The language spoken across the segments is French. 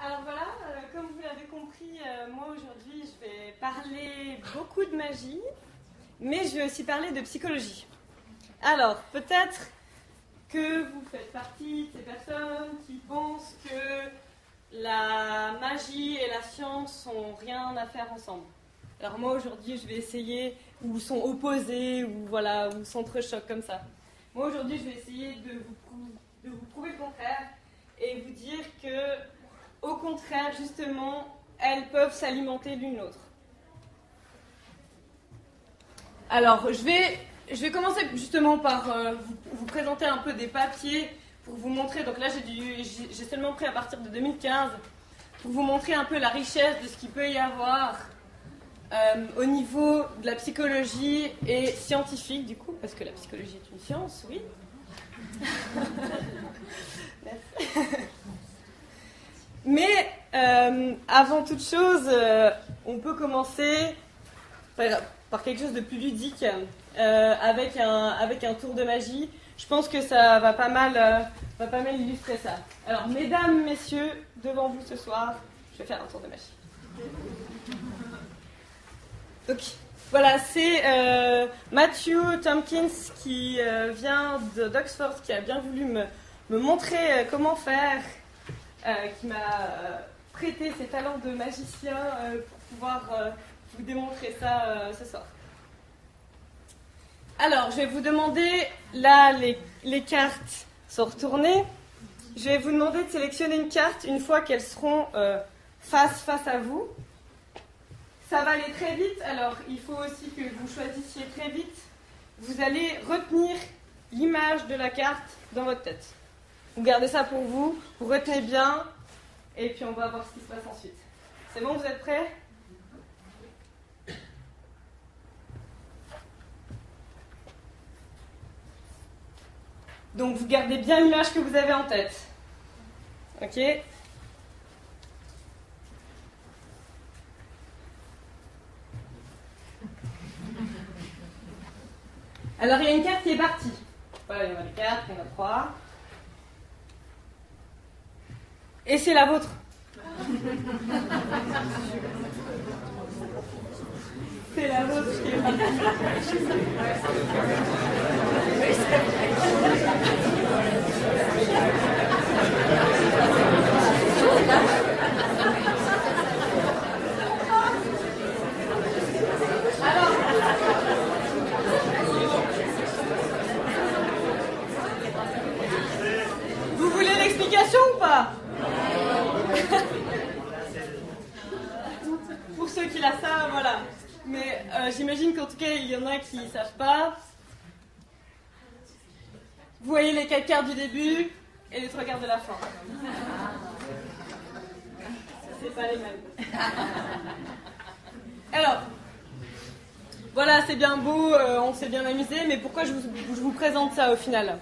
Alors voilà, comme vous l'avez compris, moi aujourd'hui je vais parler beaucoup de magie, mais je vais aussi parler de psychologie. Alors peut-être que vous faites partie de ces personnes qui pensent que la magie et la science n'ont rien à faire ensemble. Alors moi aujourd'hui je vais essayer, ou sont opposés, ou voilà, ou s'entrechoquent comme ça. Moi aujourd'hui je vais essayer de vous prouver le contraire et vous dire que au contraire, justement, elles peuvent s'alimenter l'une l'autre. Alors, je vais commencer justement par vous présenter un peu des papiers pour vous montrer. Donc là, j'ai seulement pris à partir de 2015 pour vous montrer un peu la richesse de ce qu'il peut y avoir au niveau de la psychologie et scientifique, du coup, parce que la psychologie est une science, oui. Merci. Mais avant toute chose, on peut commencer par quelque chose de plus ludique, avec un tour de magie. Je pense que ça va pas mal illustrer ça. Alors, mesdames, messieurs, devant vous ce soir, je vais faire un tour de magie. Donc, voilà, c'est Matthew Tompkins qui vient d'Oxford, qui a bien voulu me montrer comment faire. Qui m'a prêté ses talents de magicien pour pouvoir vous démontrer ça ce soir. Alors, je vais vous demander, là, les cartes sont retournées. Je vais vous demander de sélectionner une carte une fois qu'elles seront face à vous. Ça va aller très vite, alors il faut aussi que vous choisissiez très vite. Vous allez retenir l'image de la carte dans votre tête. Vous gardez ça pour vous, vous retenez bien, et puis on va voir ce qui se passe ensuite. C'est bon, vous êtes prêts ? Donc vous gardez bien l'image que vous avez en tête. Ok ? Alors il y a une carte qui est partie. Voilà, il y en a 4, il y en a 3. Et c'est la vôtre. C'est la vôtre qui est partie. Alors, vous voulez l'explication ou pas ? Pour ceux qui la savent, voilà. Mais j'imagine qu'en tout cas, il y en a qui ne savent pas. Vous voyez les 4 cartes du début et les 3 cartes de la fin. C'est pas les mêmes. Alors, voilà, c'est bien beau, on s'est bien amusé, mais pourquoi je vous présente ça au final ?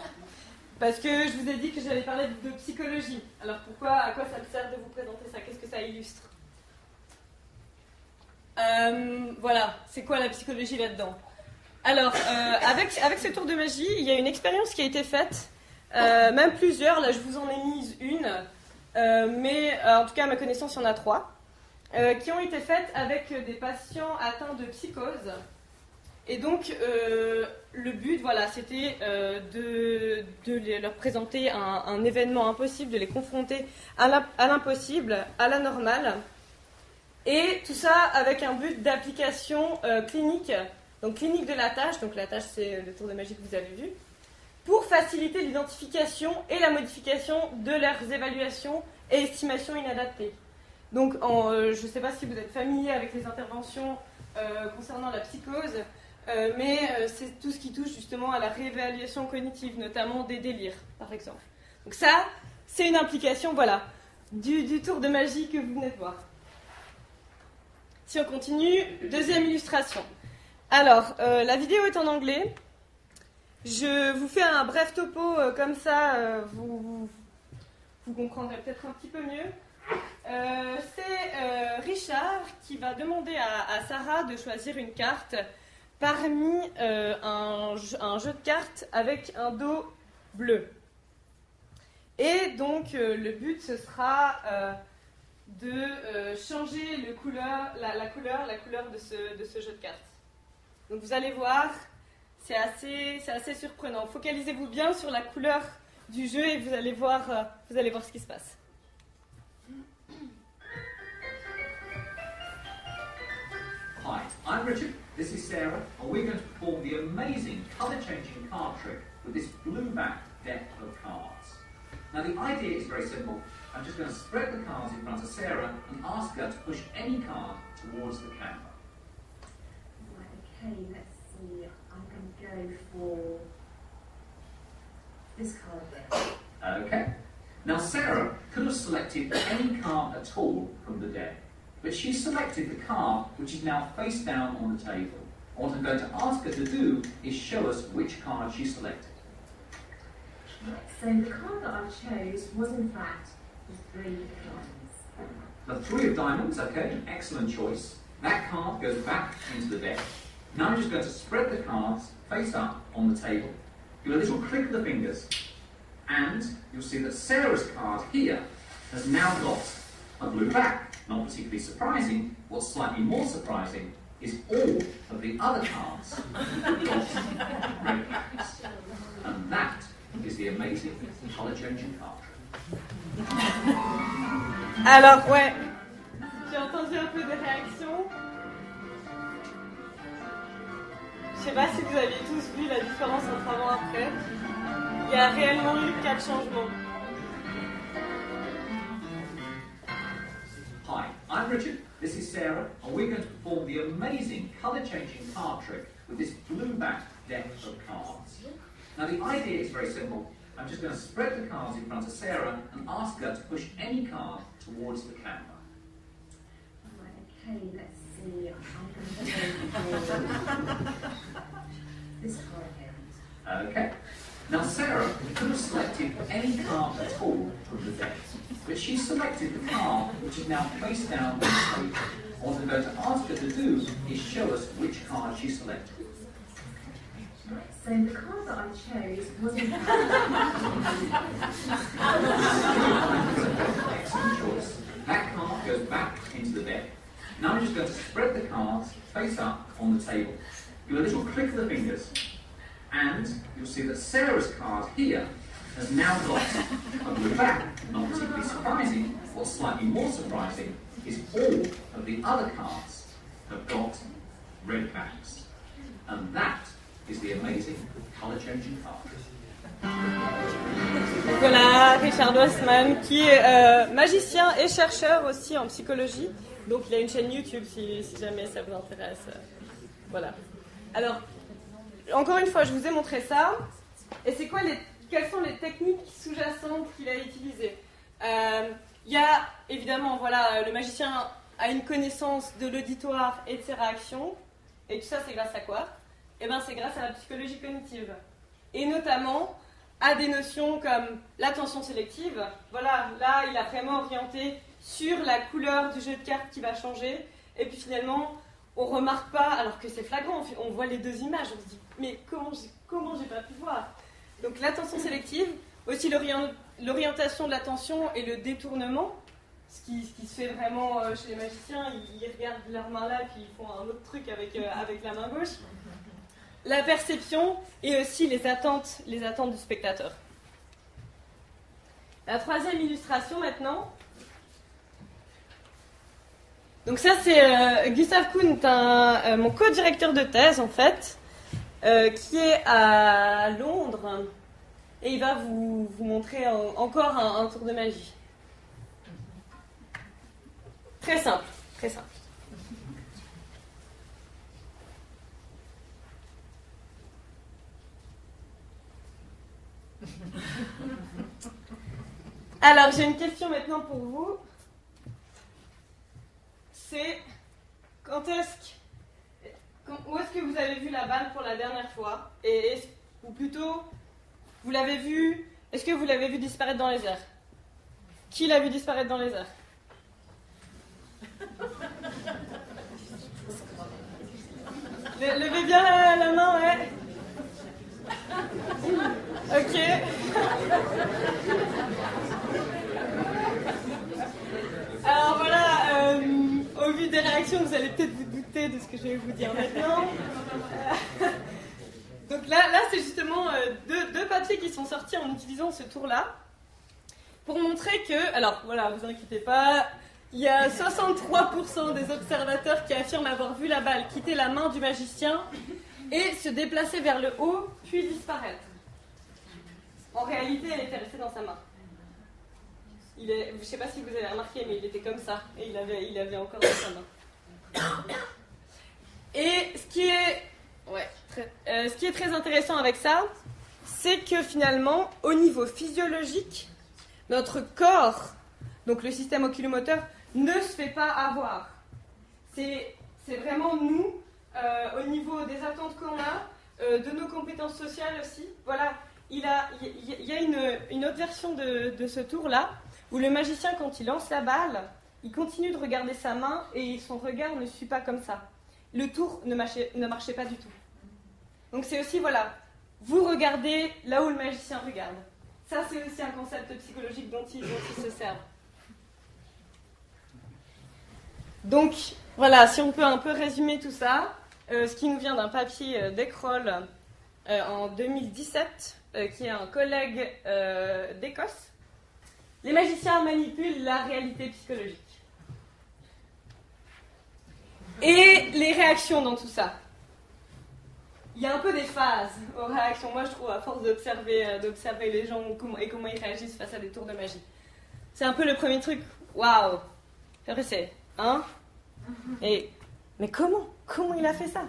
Parce que je vous ai dit que j'allais parler de psychologie. Alors à quoi ça me sert de vous présenter ça ? Qu'est-ce que ça illustre ? Voilà, c'est quoi la psychologie là-dedans ? Alors, avec ce tour de magie, il y a une expérience qui a été faite, même plusieurs, là je vous en ai mise une, mais en tout cas à ma connaissance il y en a 3, qui ont été faites avec des patients atteints de psychose. Et donc, le but, voilà, c'était de leur présenter un événement impossible, de les confronter à l'impossible, à la normale. Et tout ça avec un but d'application clinique, donc clinique de la tâche, donc la tâche c'est le tour de magie que vous avez vu, pour faciliter l'identification et la modification de leurs évaluations et estimations inadaptées. Donc, je ne sais pas si vous êtes familier avec les interventions concernant la psychose, mais c'est tout ce qui touche justement à la réévaluation cognitive, notamment des délires, par exemple. Donc ça, c'est une implication, voilà, du tour de magie que vous venez de voir. Si on continue, deuxième illustration. Alors, la vidéo est en anglais. Je vous fais un bref topo, comme ça, vous comprendrez peut-être un petit peu mieux. C'est Richard qui va demander à Sarah de choisir une carte parmi un jeu de cartes avec un dos bleu. Et donc, le but, ce sera de changer la couleur de ce jeu de cartes. Donc vous allez voir, c'est assez surprenant. Focalisez-vous bien sur la couleur du jeu et vous allez voir ce qui se passe. Hi, I'm Richard, this is Sarah, and we're going to perform the amazing colour-changing card trick with this blue-backed deck of cards. Now the idea is very simple. I'm just going to spread the cards in front of Sarah and ask her to push any card towards the camera. Right, okay, let's see. I'm going to go for this card here. Okay. Now Sarah could have selected any card at all from the deck, but she selected the card which is now face down on the table. What I'm going to ask her to do is show us which card she selected. Right, so the card that I chose was in fact the 3 of diamonds. The 3 of diamonds, okay, excellent choice. That card goes back into the deck. Now I'm just going to spread the cards face up on the table. Do a little click of the fingers, and you'll see that Sarah's card here has now got a blue back. Not particularly surprising. What's slightly more surprising is all of the other cards have got red backs. And that is the amazing colour-changing card trick. Alors, ouais, j'ai entendu un peu de réactions. Je sais pas si vous avez tous vu la différence entre avant et après. Il y a réellement eu 4 changements. Hi, I'm Richard, this is Sarah, and we're going to perform the amazing colour-changing card trick with this blue-backed deck of cards. Now the idea is very simple. I'm just going to spread the cards in front of Sarah and ask her to push any card towards the camera. Right, okay, let's see. I'm going to go for this card here. Okay. Now Sarah could have selected any card at all from the deck, but she selected the card which is now face down on the table. What I'm going to ask her to do is show us which card she selected. Right, so the card that I chose was in fact Excellent choice. That card goes back into the deck. Now I'm just going to spread the cards face up on the table. Do a little click of the fingers, and you'll see that Sarah's card here has now got a blue back. Not particularly surprising. What's slightly more surprising is all of the other cards have got red backs. And that is the amazing colour-changing card. Donc voilà, Richard Wassman, qui est magicien et chercheur aussi en psychologie. Donc il a une chaîne YouTube si jamais ça vous intéresse. Voilà. Alors, encore une fois, je vous ai montré ça. Et quelles sont les techniques sous-jacentes qu'il a utilisées? Il y a évidemment, voilà, le magicien a une connaissance de l'auditoire et de ses réactions. Et tout ça, c'est grâce à quoi? Eh bien, c'est grâce à la psychologie cognitive. Et notamment à des notions comme l'attention sélective. Voilà, là, il a vraiment orienté sur la couleur du jeu de cartes qui va changer. Et puis finalement, on ne remarque pas, alors que c'est flagrant, on voit les deux images, on se dit, mais comment j'ai pas pu voir? Donc l'attention sélective, aussi l'orientation de l'attention et le détournement, ce qui se fait vraiment chez les magiciens, ils regardent leur main là, puis ils font un autre truc avec la main gauche. La perception et aussi les attentes du spectateur. La troisième illustration maintenant. Donc ça c'est Gustav Kuhn, mon co-directeur de thèse en fait, qui est à Londres et il va vous montrer encore un tour de magie. Très simple, très simple. Alors, j'ai une question maintenant pour vous. C'est où est-ce que vous avez vu la balle pour la dernière fois? Ou plutôt, est-ce que vous l'avez vu disparaître dans les airs? Qui l'a vu disparaître dans les airs? Levez bien la main, ouais. Ok. Alors réaction, vous allez peut-être vous douter de ce que je vais vous dire maintenant. Donc là c'est justement deux papiers qui sont sortis en utilisant ce tour-là, pour montrer que, alors voilà, vous inquiétez pas, il y a 63% des observateurs qui affirment avoir vu la balle quitter la main du magicien et se déplacer vers le haut, puis disparaître. En réalité, elle était restée dans sa main. Je ne sais pas si vous avez remarqué, mais il était comme ça, et il avait encore dans sa main. Et ce qui est très intéressant avec ça, c'est que finalement, au niveau physiologique, notre corps, donc le système oculomoteur, ne se fait pas avoir. C'est vraiment nous, au niveau des attentes qu'on a, de nos compétences sociales aussi. Voilà, il y a une autre version de ce tour-là, où le magicien, quand il lance la balle, il continue de regarder sa main et son regard ne suit pas comme ça. Le tour ne marchait pas du tout. Donc c'est aussi, voilà, vous regardez là où le magicien regarde. Ça, c'est aussi un concept psychologique dont il se sert. Donc, voilà, si on peut un peu résumer tout ça, ce qui nous vient d'un papier d'Ecroll en 2017, qui est un collègue d'Écosse. Les magiciens manipulent la réalité psychologique. Et les réactions dans tout ça. Il y a un peu des phases aux réactions. Moi, je trouve, à force d'observer les gens et comment ils réagissent face à des tours de magie. C'est un peu le premier truc. Waouh! Après, c'est... Hein? Et... Mais comment il a fait ça?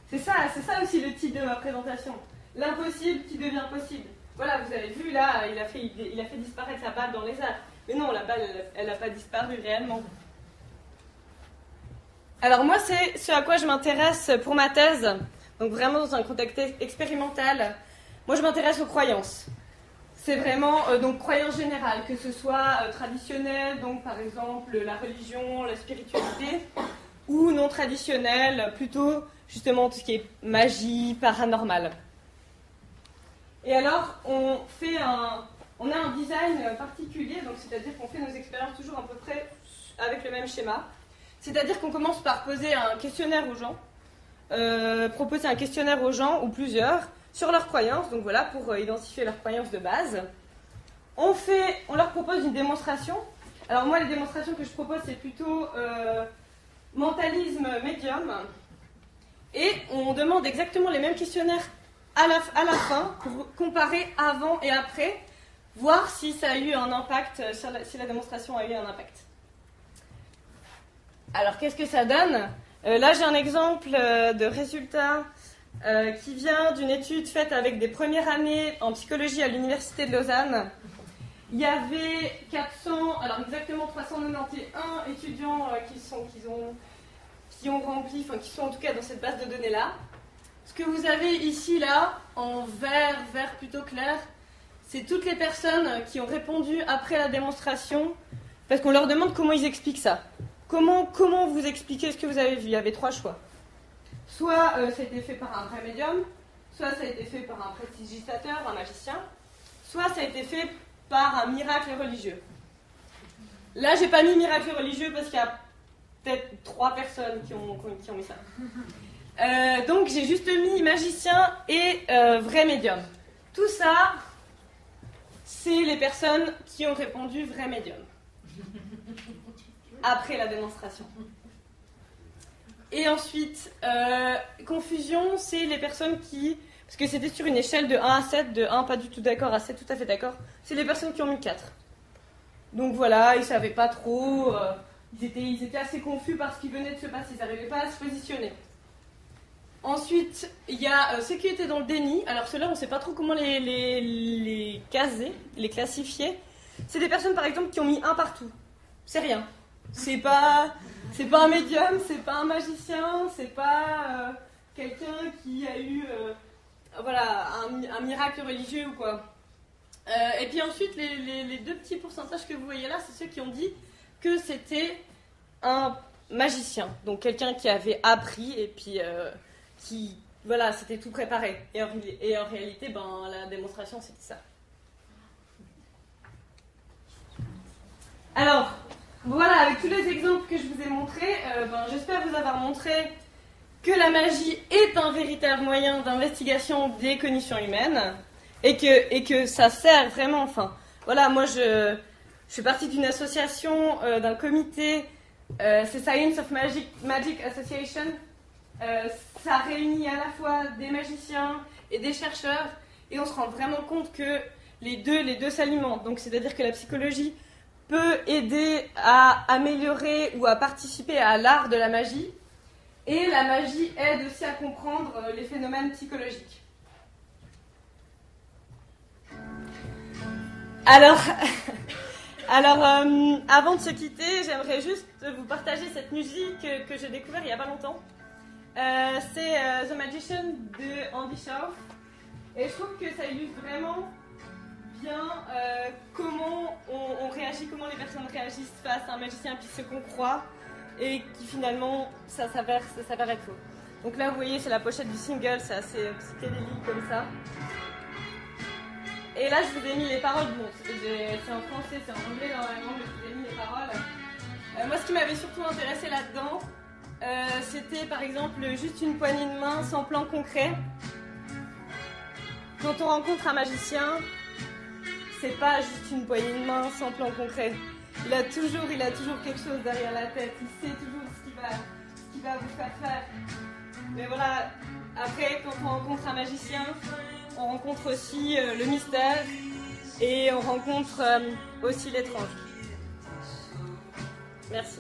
C'est ça aussi le titre de ma présentation. L'impossible qui devient possible. Voilà, vous avez vu, là, il a fait disparaître la balle dans les airs. Mais non, la balle, elle n'a pas disparu réellement. Alors moi, c'est ce à quoi je m'intéresse pour ma thèse. Donc vraiment dans un contexte expérimental. Moi, je m'intéresse aux croyances. C'est vraiment, donc, croyances générales, que ce soit traditionnelles, donc par exemple la religion, la spiritualité, ou non traditionnelles, plutôt justement tout ce qui est magie, paranormal. Et alors, on a un design particulier, donc c'est-à-dire qu'on fait nos expériences toujours à peu près avec le même schéma. C'est-à-dire qu'on commence par poser un questionnaire aux gens, proposer un questionnaire aux gens, ou plusieurs, sur leurs croyances, donc voilà, pour identifier leurs croyances de base. On leur propose une démonstration. Alors moi, les démonstrations que je propose, c'est plutôt mentalisme médium. Et on demande exactement les mêmes questionnaires à la fin, pour comparer avant et après, voir si ça a eu un impact, si la démonstration a eu un impact. Alors, qu'est-ce que ça donne? Là, j'ai un exemple de résultat qui vient d'une étude faite avec des premières années en psychologie à l'Université de Lausanne. Il y avait 391 étudiants qui ont rempli, enfin qui sont en tout cas dans cette base de données-là. Ce que vous avez ici, là, en vert plutôt clair, c'est toutes les personnes qui ont répondu après la démonstration, parce qu'on leur demande comment ils expliquent ça. Comment vous expliquez ce que vous avez vu? Il y avait 3 choix. Soit ça a été fait par un vrai médium, soit ça a été fait par un prestidigitateur, un magicien, soit ça a été fait par un miracle religieux. Là, j'ai pas mis miracle religieux parce qu'il y a peut-être 3 personnes qui ont mis ça. Donc, j'ai juste mis magicien et vrai médium. Tout ça, c'est les personnes qui ont répondu vrai médium. Après la démonstration. Et ensuite, confusion, c'est les personnes qui... Parce que c'était sur une échelle de 1 à 7, de 1 pas du tout d'accord à 7 tout à fait d'accord. C'est les personnes qui ont mis 4. Donc voilà, ils ne savaient pas trop, ils étaient assez confus par ce qui venait de se passer, ils n'arrivaient pas à se positionner. Ensuite, il y a ceux qui étaient dans le déni. Alors ceux-là, on ne sait pas trop comment les caser, les classifier. C'est des personnes, par exemple, qui ont mis 1 partout. C'est rien. C'est pas un médium, c'est pas un magicien, c'est pas quelqu'un qui a eu un miracle religieux ou quoi. Et puis ensuite, les 2 petits pourcentages que vous voyez là, c'est ceux qui ont dit que c'était un magicien. Donc quelqu'un qui avait appris et puis c'était tout préparé. Et en réalité, la démonstration, c'était ça. Alors, Voilà, avec tous les exemples que je vous ai montrés, j'espère vous avoir montré que la magie est un véritable moyen d'investigation des cognitions humaines et que ça sert vraiment. Enfin, voilà, moi je fais partie d'une association, d'un comité, c'est Science of Magic Association. Ça réunit à la fois des magiciens et des chercheurs et on se rend vraiment compte que les deux s'alimentent. Donc c'est-à-dire que la psychologie peut aider à améliorer ou à participer à l'art de la magie et la magie aide aussi à comprendre les phénomènes psychologiques. Alors, avant de se quitter, j'aimerais juste vous partager cette musique que j'ai découverte il n'y a pas longtemps. C'est The Magician de Andy Shauf et je trouve que ça illustre vraiment bien comment on réagit, comment les personnes réagissent face à un magicien puis ce qu'on croit et qui finalement ça s'avère être faux. Donc là vous voyez c'est la pochette du single, c'est assez psychédélique comme ça. Et là je vous ai mis les paroles, bon c'est en français, c'est en anglais normalement mais je vous ai mis les paroles. Moi ce qui m'avait surtout intéressé là-dedans, c'était par exemple juste une poignée de main sans plan concret. Quand on rencontre un magicien, c'est pas juste une poignée de main sans plan concret. Il a toujours quelque chose derrière la tête. Il sait toujours ce qui va vous faire faire. Mais voilà, après, quand on rencontre un magicien, on rencontre aussi le mystère et on rencontre aussi l'étrange. Merci.